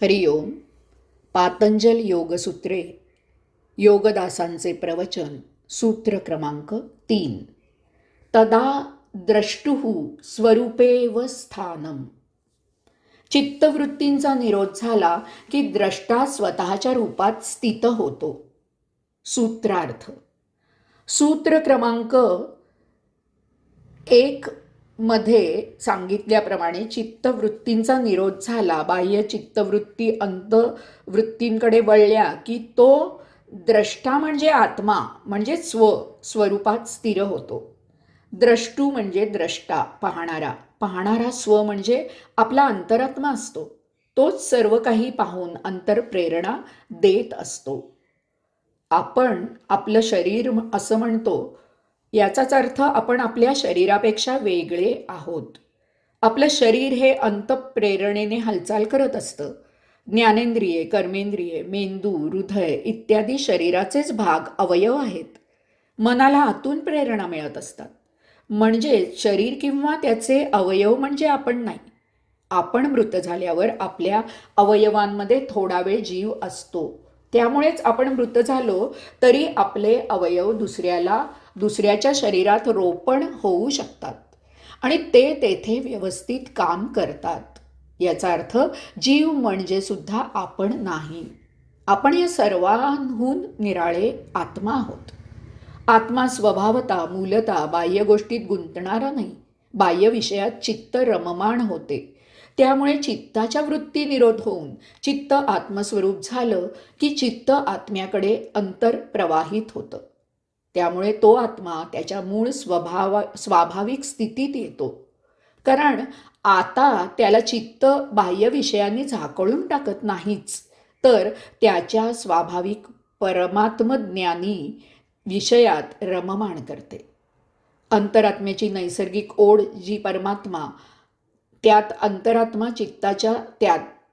हरिओम. पातंजल योगसूत्रे, योगदासांचे प्रवचन, सूत्र क्रमांक 3. तदा द्रष्टुः स्वरूपेव स्थानम. चित्तवृत्तींचा निरोध झाला की द्रष्टा स्वतःच्या रूपात स्थित होतो. सूत्रार्थ. सूत्र क्रमांक 1 मध्ये सांगितल्याप्रमाणे चित्तवृत्तींचा निरोध झाला, बाह्य चित्तवृत्ती अंतवृत्तींकडे वळल्या की तो द्रष्टा म्हणजे आत्मा म्हणजे स्वरूपात स्थिर होतो. द्रष्टू म्हणजे द्रष्टा, पाहणारा. पाहणारा स्व म्हणजे आपला अंतरात्मा असतो. तोच सर्व काही पाहून अंतरप्रेरणा देत असतो. आपण आपलं शरीर असं म्हणतो, याचाच अर्थ आपण आपल्या शरीरापेक्षा वेगळे आहोत. आपलं शरीर हे अंतःप्रेरणेने हालचाल करत असतं. ज्ञानेंद्रिये, कर्मेंद्रिये, मेंदू, हृदय इत्यादी शरीराचेच भाग, अवयव आहेत. मनाला आतून प्रेरणा मिळत असतात. म्हणजे शरीर किंवा त्याचे अवयव म्हणजे आपण नाही. आपण मृत झाल्यावर आपल्या अवयवांमध्ये थोडा वेळ जीव असतो. त्यामुळेच आपण मृत झालो तरी आपले अवयव दुसऱ्याच्या शरीरात रोपण होऊ शकतात आणि ते तेथे व्यवस्थित काम करतात. याचा अर्थ जीव म्हणजे सुद्धा आपण नाही. आपण या सर्वांहून निराळे आत्मा आहोत. आत्मा स्वभावता, मूलता बाह्य गोष्टीत गुंतणारा नाही. बाह्य विषयात चित्त रममाण होते. त्यामुळे चित्ताच्या वृत्ती निरोध होऊन चित्त आत्मस्वरूप झालं की चित्त आत्म्याकडे अंतर प्रवाहित होतं. त्यामुळे तो आत्मा त्याच्या मूळ स्वाभाविक स्थितीत येतो. कारण आता त्याला चित्त बाह्य विषयांनी झाकळून टाकत नाहीच, तर त्याच्या स्वाभाविक परमात्मज्ञानी विषयात रममाण करते. अंतरात्म्याची नैसर्गिक ओढ जी परमात्मा, त्यात अंतरात्मा चित्ताच्या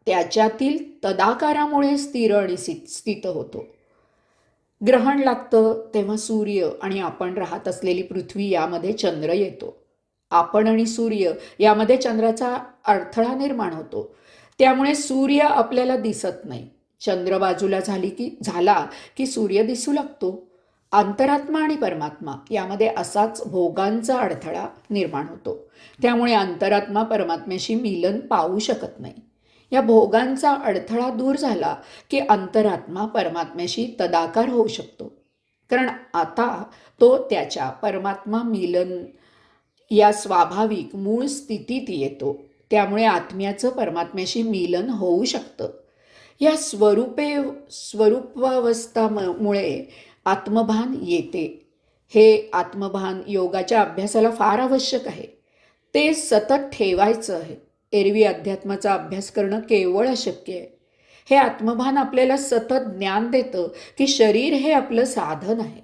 त्याच्यातील तदाकारामुळे स्थिर आणि स्थित होतो. ग्रहण लागतं तेव्हा सूर्य आणि आपण राहत असलेली पृथ्वी यामध्ये चंद्र येतो. आपण आणि सूर्य यामध्ये चंद्राचा अडथळा निर्माण होतो. त्यामुळे सूर्य आपल्याला दिसत नाही. चंद्र बाजूला झाला की सूर्य दिसू लागतो. अंतरात्मा आणि परमात्मा यामध्ये असाच भोगांचा अडथळा निर्माण होतो. त्यामुळे अंतरात्मा परमात्म्याशी मिलन पावू शकत नाही. या भोगांचा अडथळा दूर झाला की अंतरात्मा परमात्म्याशी तदाकार होऊ शकतो. कारण आता तो त्याच्या परमात्मा मिलन या स्वाभाविक मूळ स्थितीत येतो. त्यामुळे आत्म्याचं परमात्म्याशी मिलन होऊ शकतं. या स्वरूपावस्थामुळे आत्मभान येते. हे आत्मभान योगाच्या अभ्यासाला फार आवश्यक आहे. ते सतत ठेवायचं आहे. एरवी अध्यात्माचा अभ्यास करणं केवळ अशक्य आहे. हे आत्मभान आपल्याला सतत ज्ञान देतं की शरीर हे आपलं साधन आहे.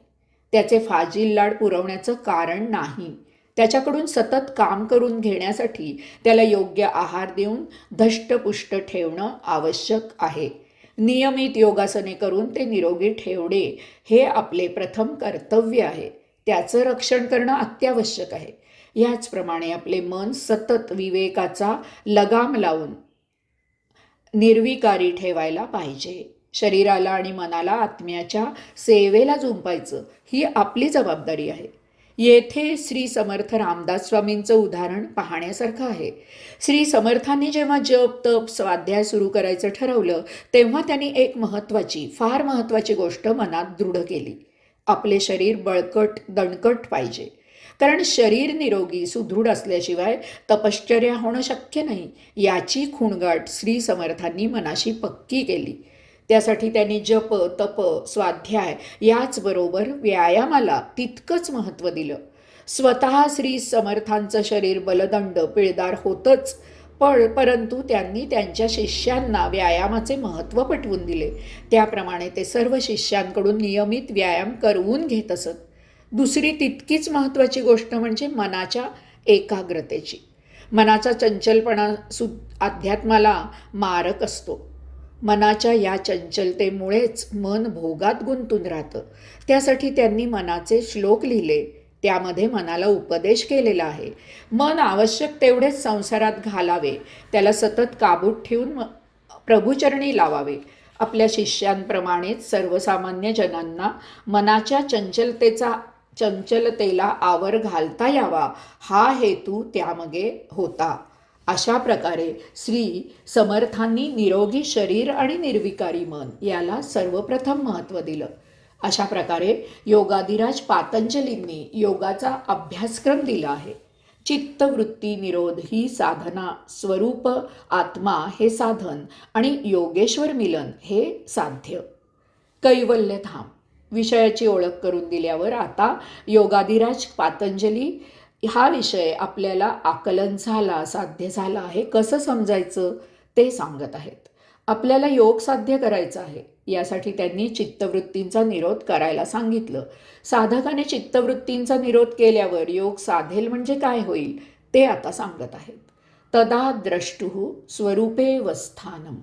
त्याचे फाजील लाड पुरवण्याचं कारण नाही. त्याच्याकडून सतत काम करून घेण्यासाठी त्याला योग्य आहार देऊन धष्टपुष्ट ठेवणं आवश्यक आहे. नियमित योगासने करून ते निरोगी ठेवणे हे आपले प्रथम कर्तव्य आहे. त्याचं रक्षण करणं अत्यावश्यक आहे. याचप्रमाणे आपले मन सतत विवेकाचा लगाम लावून निर्विकारी ठेवायला पाहिजे. शरीराला आणि मनाला आत्म्याच्या सेवेला झुंपायचं ही आपली जबाबदारी आहे. येथे श्री समर्थ रामदास स्वामींचं उदाहरण पाहण्यासारखं आहे. श्री समर्थांनी जेव्हा जप तप स्वाध्याय सुरू करायचं ठरवलं तेव्हा त्यांनी एक फार महत्त्वाची गोष्ट मनात दृढ केली. आपले शरीर बळकट दणकट पाहिजे. कारण शरीर निरोगी सुदृढ असल्याशिवाय तपश्चर्या होणं शक्य नाही. याची खूणगाठ श्री समर्थांनी मनाशी पक्की केली. त्यासाठी त्यांनी जप तप स्वाध्याय याचबरोबर व्यायामाला तितकंच महत्त्व दिलं. स्वतः श्री समर्थांचं शरीर बलदंड पिळदार होतंच, परंतु त्यांनी त्यांच्या शिष्यांना व्यायामाचे महत्त्व पटवून दिले. त्याप्रमाणे ते सर्व शिष्यांकडून नियमित व्यायाम करवून घेत असत. दुसरी तितकीच महत्त्वाची गोष्ट म्हणजे मनाच्या एकाग्रतेची. मनाचा चंचलपणा अध्यात्माला मारक असतो. मनाच्या या चंचलतेमुळेच मन भोगात गुंतून राहतं. त्यासाठी त्यांनी मनाचे श्लोक लिहिले. त्यामध्ये मनाला उपदेश केलेला आहे. मन आवश्यक तेवढेच संसारात घालावे, त्याला सतत काबूत ठेवून प्रभुचरणी लावावे. आपल्या शिष्यांप्रमाणेच सर्वसामान्य जनांना मनाच्या चंचलतेला आवर घालता यावा, हा हेतू त्यामागे होता. अशा प्रकारे श्री समर्थांनी निरोगी शरीर आणि निर्विकारी मन याला सर्वप्रथम महत्त्व दिलं. अशा प्रकारे योगाधिराज पातंजलींनी योगाचा अभ्यासक्रम दिला आहे. चित्तवृत्ती निरोध ही साधना, स्वरूप आत्मा हे साधन आणि योगेश्वर मिलन हे साध्य. कैवल्यधाम विषयाची ओळख करून दिल्यावर आता योगाधिराज पातंजली हा विषय आपल्याला आकलन झाला, साध्य झाला आहे, कसं समजायचं ते सांगत आहेत. आपल्याला योग साध्य करायचा आहे, यासाठी त्यांनी चित्तवृत्तींचा निरोध करायला सांगितलं. साधकाने चित्तवृत्तींचा निरोध केल्यावर योग साधेल म्हणजे काय होईल ते आता सांगत आहेत. तदा द्रष्टुः स्वरूपे वस्थानम,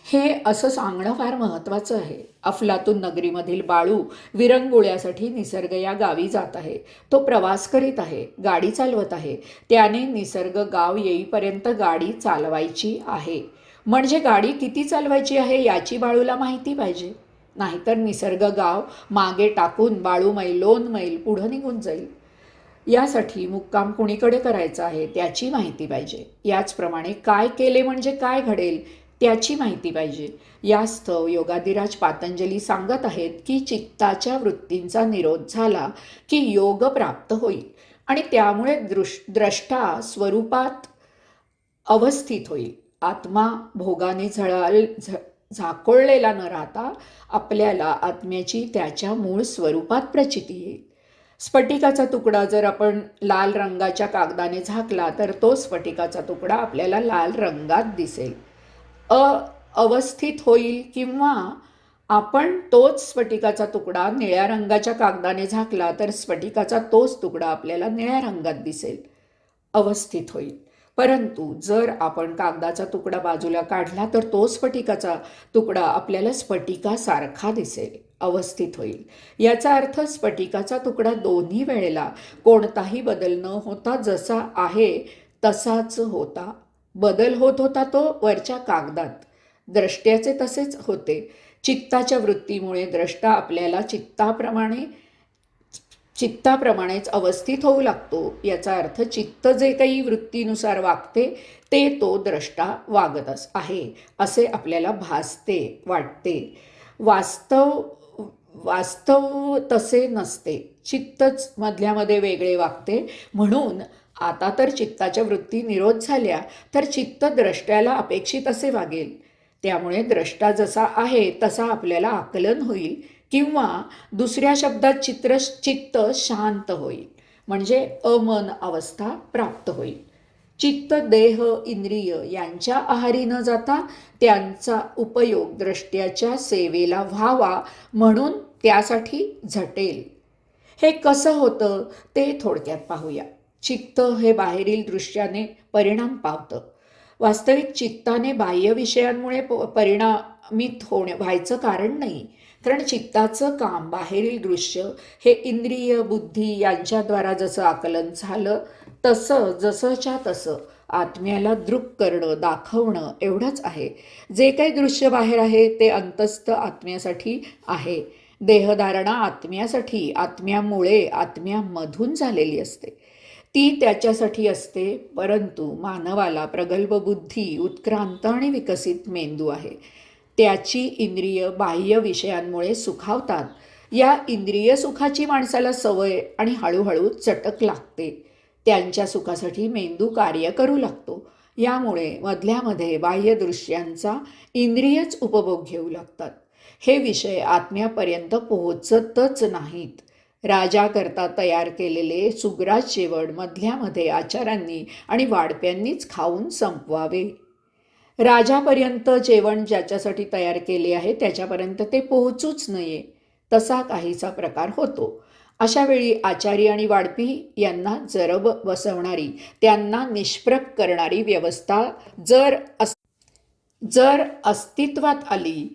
हे असं सांगणं फार महत्त्वाचं आहे. अफलातून नगरीमधील बाळू विरंगुळ्यासाठी निसर्ग या गावी जात आहे. तो प्रवास करीत आहे, गाडी चालवत आहे. त्याने निसर्ग गाव येईपर्यंत गाडी चालवायची आहे. म्हणजे गाडी किती चालवायची आहे याची बाळूला माहिती पाहिजे. नाहीतर निसर्ग गाव मागे टाकून बाळू मैल 2 मैल पुढं निघून जाईल. यासाठी मुक्काम कुणीकडे करायचा आहे त्याची माहिती पाहिजे. याचप्रमाणे काय केले म्हणजे काय घडेल त्याची माहिती पाहिजे. यास्तव योगाधिराज पातंजली सांगत आहेत की चित्ताच्या वृत्तींचा निरोध झाला की योग प्राप्त होईल आणि त्यामुळे द्रष्टा स्वरूपात अवस्थित होईल. आत्मा भोगाने झाकोळलेला न राहता आपल्याला आत्म्याची त्याच्या मूळ स्वरूपात प्रचिती येईल. स्फटिकाचा तुकडा जर आपण लाल रंगाच्या कागदाने झाकला तर तो स्फटिकाचा तुकडा आपल्याला लाल रंगात दिसेल, अवस्थित होईल. किंवा आपण तोच स्फटिकाचा तुकडा निळ्या रंगाच्या कागदाने झाकला तर स्फटिकाचा तोच तुकडा आपल्याला निळ्या रंगात दिसेल, अवस्थित होईल. परंतु जर आपण कागदाचा तुकडा बाजूला काढला तर तो स्फटिकाचा तुकडा आपल्याला स्फटिकासारखा दिसेल, अवस्थित होईल. याचा अर्थ स्फटिकाचा तुकडा दोन्ही वेळेला कोणताही बदल न होता जसा आहे तसाच होता. बदल होत होता तो वरच्या कागदात, द्रष्ट्याचे तसेच होते. चित्ताच्या वृत्तीमुळे द्रष्टा आपल्याला चित्ताप्रमाणेच अवस्थित होऊ लागतो. याचा अर्थ चित्त जे काही वृत्तीनुसार वागते ते तो द्रष्टा वागत आहे असे आपल्याला भासते, वाटते. वास्तव तसे नसते. चित्तच मधल्यामध्ये वेगळे वागते. म्हणून आता तर चित्ताच्या वृत्ती निरोध झाल्या तर चित्त द्रष्ट्याला अपेक्षित असे वागेल. त्यामुळे द्रष्टा जसा आहे तसा आपल्याला आकलन होईल किंवा दुसऱ्या शब्दात चित्त शांत होईल, म्हणजे अमन अवस्था प्राप्त होईल. चित्त, देह, इंद्रिय यांच्या आहारी न जाता त्यांचा उपयोग द्रष्ट्याच्या सेवेला व्हावा म्हणून त्यासाठी झटेल. हे कसं होतं ते थोडक्यात पाहूया. चित्त हे बाहेरील दृश्याने परिणाम पावतं. वास्तविक चित्ताने बाह्य विषयांमुळे परिणामित व्हायचं कारण नाही. कारण चित्ताचं काम बाहेरील दृश्य हे इंद्रिय, बुद्धी यांच्याद्वारा जसं आकलन झालं तसं जसंच्या तसं आत्म्याला दृक करणं, दाखवणं एवढंच आहे. जे काही दृश्य बाहेर आहे ते अंतस्थ आत्म्यासाठी आहे. देहधारणा आत्म्यासाठी, आत्म्यामुळे, आत्म्यामधून झालेली असते. ती त्याच्यासाठी असते. परंतु मानवाला प्रगल्भ बुद्धी, उत्क्रांत आणि विकसित मेंदू आहे. त्याची इंद्रिय बाह्य विषयांमुळे सुखावतात. या इंद्रिय सुखाची माणसाला सवय आणि हळूहळू चटक लागते. त्यांच्या सुखासाठी मेंदू कार्य करू लागतो. यामुळे मधल्यामध्ये बाह्य दृश्यांचा इंद्रियच उपभोग घेऊ लागतात. हे विषय आत्म्यापर्यंत पोहोचतच नाहीत. राजाकरता तयार केलेले सुग्रास जेवण मधल्यामध्ये आचार्यांनी आणि वाढप्यांनीच खाऊन संपवावे. राजापर्यंत जेवण ज्याच्यासाठी तयार केले आहे त्याच्यापर्यंत ते पोहोचूच नये, तसा काहीसा प्रकार होतो. अशावेळी आचारी आणि वाढपी यांना जरब बसवणारी, त्यांना निष्प्रभ करणारी व्यवस्था जर अस्तित्वात आली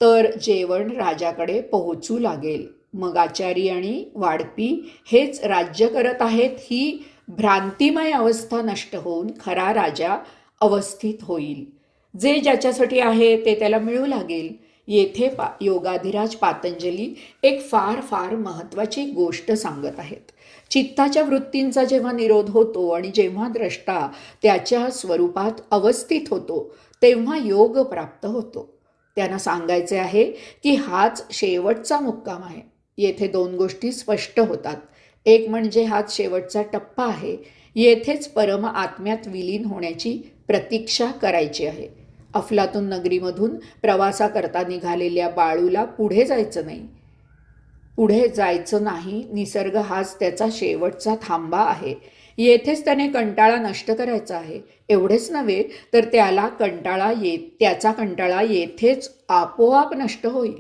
तर जेवण राजाकडे पोहोचू लागेल. मग आचारी आणि वाढपी हेच राज्य करत आहेत ही भ्रांतिमय अवस्था नष्ट होऊन खरा राजा अवस्थित होईल. जे ज्याच्यासाठी आहे ते त्याला मिळू लागेल. येथे योगाधिराज पातंजली एक फार फार महत्त्वाची गोष्ट सांगत आहेत. चित्ताच्या वृत्तींचा जेव्हा निरोध होतो आणि जेव्हा द्रष्टा त्याच्या स्वरूपात अवस्थित होतो तेव्हा योग प्राप्त होतो. त्यांना सांगायचे आहे की हाच शेवटचा मुक्काम आहे. येथे दोन गोष्टी स्पष्ट होतात. एक म्हणजे हाच शेवटचा टप्पा आहे. येथेच परम आत्म्यात विलीन होण्याची प्रतीक्षा करायची आहे. अफलातून नगरीमधून प्रवासाकरता निघालेल्या बाळूला पुढे जायचं नाही. निसर्ग हाच त्याचा शेवटचा थांबा आहे. येथेच त्याने कंटाळा नष्ट करायचा आहे. एवढेच नव्हे तर त्याचा कंटाळा येथेच आपोआप नष्ट होईल.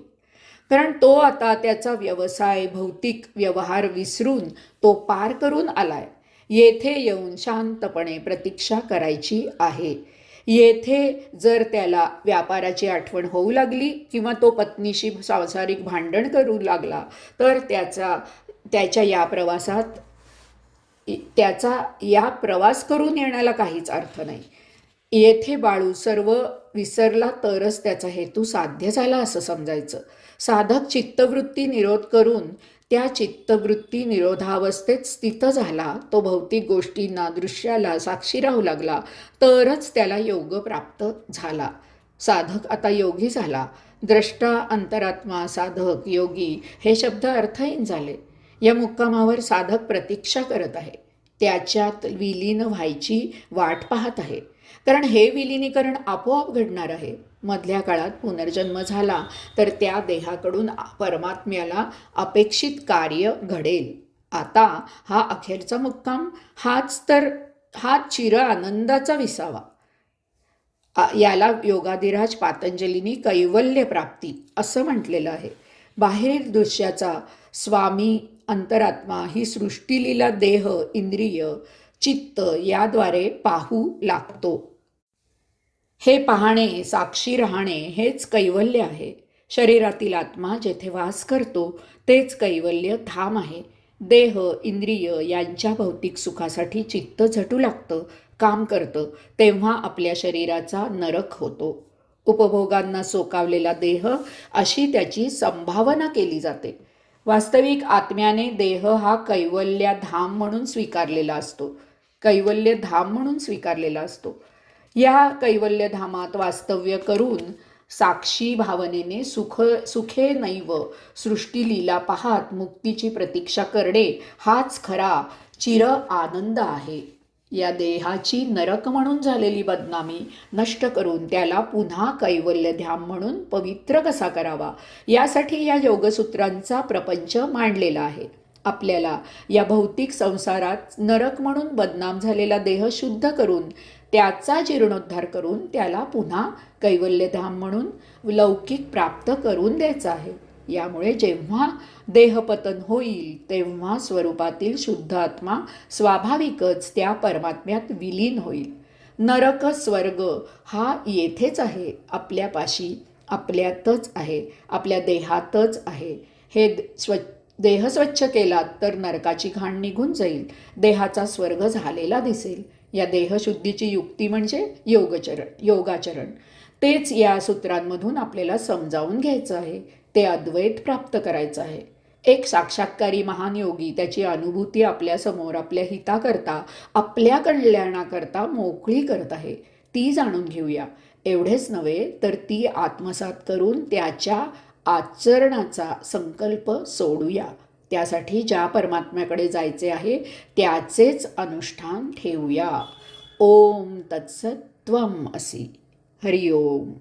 कारण तो आता त्याचा व्यवसाय, भौतिक व्यवहार विसरून तो पार करून आलाय. येथे येऊन शांतपणे प्रतीक्षा करायची आहे. येथे जर त्याला व्यापाराची आठवण होऊ लागली किंवा तो पत्नीशी सांसारिक भांडण करू लागला तर त्याचा या प्रवास करून येण्याला काहीच अर्थ नाही. येथे बाळू सर्व विसरला तरच त्याचा हेतू साध्य झाला असं समजायचं. साधक चित्तवृत्ती निरोध करून त्या चित्तवृत्ती निरोधावस्थेत स्थित झाला, तो भौतिक गोष्टींना, दृश्याला साक्षी राहू लागला तरच त्याला योग प्राप्त झाला. साधक आता योगी झाला. द्रष्टा, अंतरात्मा, साधक, योगी हे शब्द अर्थहीन झाले. या मुक्कामावर साधक प्रतीक्षा करत आहे. त्याच्यात विलीन व्हायची वाट पाहत आहे. कारण हे विलिनीकरण आपोआप घडणार आहे. मधल्या काळात पुनर्जन्म झाला तर त्या देहाकडून परमात्म्याला अपेक्षित कार्य घडेल. आता हा अखेरचा मुक्काम हा चिर आनंदाचा विसावा. याला योगाधिराज पातंजलींनी कैवल्य प्राप्ती असं म्हटलेलं आहे. बाहेरील दृश्याचा स्वामी अंतरात्मा ही सृष्टीलीला देह, इंद्रिय, चित्त याद्वारे पाहू लागतो. हे पाहणे, साक्षी राहणे हेच कैवल्य आहे. शरीरातील आत्मा जेथे वास करतो तेच कैवल्य धाम आहे. देह, इंद्रिय यांच्या भौतिक सुखासाठी चित्त झटू लागतं, काम करतं, तेव्हा आपल्या शरीराचा नरक होतो. उपभोगांना सोकावलेला देह अशी त्याची संभावना केली जाते. वास्तविक आत्म्याने देह हा कैवल्य धाम म्हणून स्वीकारलेला असतो. या कैवल्य धामात वास्तव्य करून साक्षी भावनेने सुखे नैव सृष्टीलीला पाहत मुक्तीची प्रतीक्षा करणे हाच खरा चिर आनंद आहे. या देहाची नरक म्हणून झालेली बदनामी नष्ट करून त्याला पुन्हा कैवल्यधाम म्हणून पवित्र कसा करावा यासाठी या योगसूत्रांचा प्रपंच मांडलेला आहे. आपल्याला या भौतिक संसारात नरक म्हणून बदनाम झालेला देह शुद्ध करून त्याचा जीर्णोद्धार करून त्याला पुन्हा कैवल्यधाम म्हणून लौकिक प्राप्त करून द्यायचा आहे. यामुळे जेव्हा देहपतन होईल तेव्हा स्वरूपातील शुद्ध आत्मा स्वाभाविकच त्या परमात्म्यात विलीन होईल. नरक स्वर्ग हा येथेच आहे, आपल्यापाशी, आपल्यातच आहे, आपल्या देहातच आहे. देह स्वच्छ केलात तर नरकाची घाण निघून जाईल, देहाचा स्वर्ग झालेला दिसेल. या देहशुद्धीची युक्ती म्हणजे योगाचरण. तेच या सूत्रांमधून आपल्याला समजावून घ्यायचं आहे. ते अद्वैत प्राप्त करायचं आहे. एक साक्षात्कारी महान योगी त्याची अनुभूती आपल्यासमोर आपल्या हिताकरता, आपल्या कल्याणाकरता मोकळी करत आहे. ती जाणून घेऊया. एवढेच नव्हे तर ती आत्मसात करून त्याच्या आचरणाचा संकल्प सोडूया. त्यासाठी ज्या परमात्म्याकडे जायचे आहे त्याचेच अनुष्ठान ठेवूया. ओम तत्सत् त्वम् असि. हरिओम.